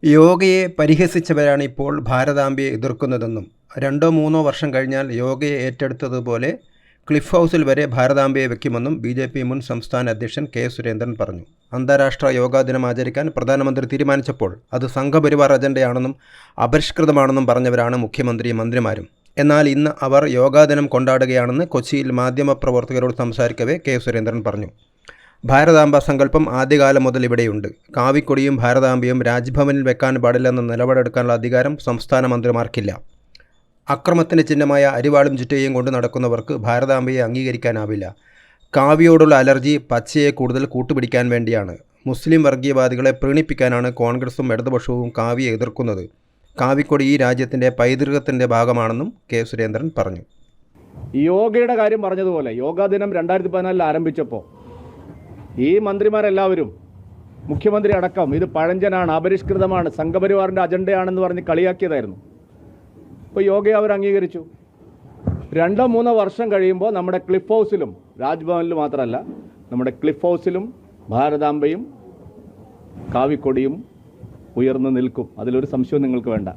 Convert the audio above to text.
യോഗയെ പരിഹസിച്ചവരാണ് ഇപ്പോൾ ഭാരതാംബയെ എതിർക്കുന്നതെന്നും 2-3 വർഷം കഴിഞ്ഞാൽ യോഗയെ ഏറ്റെടുത്തതുപോലെ ക്ലിഫ് ഹൗസിൽ വരെ ഭാരതാംബയെ വയ്ക്കുമെന്നും ബി.ജെ.പി. മുൻ സംസ്ഥാന അധ്യക്ഷൻ കെ. സുരേന്ദ്രൻ പറഞ്ഞു. അന്താരാഷ്ട്ര യോഗാ ദിനം ആചരിക്കാൻ പ്രധാനമന്ത്രി തീരുമാനിച്ചപ്പോൾ അത് സംഘപരിവാർ അജണ്ടയാണെന്നും അപരിഷ്കൃതമാണെന്നും പറഞ്ഞവരാണ് മുഖ്യമന്ത്രിയും മന്ത്രിമാരും. എന്നാൽ ഇന്ന് അവർ യോഗാ ദിനം കൊണ്ടാടുകയാണെന്ന് കൊച്ചിയിൽ മാധ്യമപ്രവർത്തകരോട് സംസാരിക്കവേ കെ. സുരേന്ദ്രൻ പറഞ്ഞു. ഭാരതാംബ സങ്കല്പം ആദ്യകാലം മുതൽ ഇവിടെയുണ്ട്. കാവിക്കൊടിയും ഭാരതാംബയും രാജ്ഭവനിൽ വെക്കാൻ പാടില്ലെന്ന നിലപാടെടുക്കാനുള്ള അധികാരം സംസ്ഥാന മന്ത്രിമാർക്കില്ല. അക്രമത്തിന് ചിഹ്നമായ അരിവാളും ചുറ്റയും കൊണ്ട് നടക്കുന്നവർക്ക് ഭാരതാംബയെ അംഗീകരിക്കാനാവില്ല. കാവിയോടുള്ള അലർജി പച്ചയെ കൂടുതൽ കൂട്ടുപിടിക്കാൻ വേണ്ടിയാണ്. മുസ്ലിം വർഗീയവാദികളെ പ്രീണിപ്പിക്കാനാണ് കോൺഗ്രസും ഇടതുപക്ഷവും കാവിയെ എതിർക്കുന്നത്. കാവിക്കൊടി ഈ രാജ്യത്തിൻ്റെ പൈതൃകത്തിൻ്റെ ഭാഗമാണെന്നും കെ. സുരേന്ദ്രൻ പറഞ്ഞു. യോഗയുടെ കാര്യം പറഞ്ഞതുപോലെ യോഗാ ദിനം 2014 ആരംഭിച്ചപ്പോൾ ഈ മന്ത്രിമാരെല്ലാവരും മുഖ്യമന്ത്രി അടക്കം ഇത് പഴഞ്ചനാണ്, അപരിഷ്കൃതമാണ്, സംഘപരിവാറിൻ്റെ അജണ്ടയാണെന്ന് പറഞ്ഞ് കളിയാക്കിയതായിരുന്നു. ഇപ്പോൾ യോഗയെ അവർ അംഗീകരിച്ചു. 2-3 വർഷം കഴിയുമ്പോൾ നമ്മുടെ ക്ലിഫ് ഹൗസിലും, രാജ്ഭവനിൽ മാത്രമല്ല, നമ്മുടെ ക്ലിഫ് ഹൗസിലും ഭാരതാംബയും കാവിക്കൊടിയും ഉയർന്നു നിൽക്കും. അതിലൊരു സംശയവും നിങ്ങൾക്ക് വേണ്ട.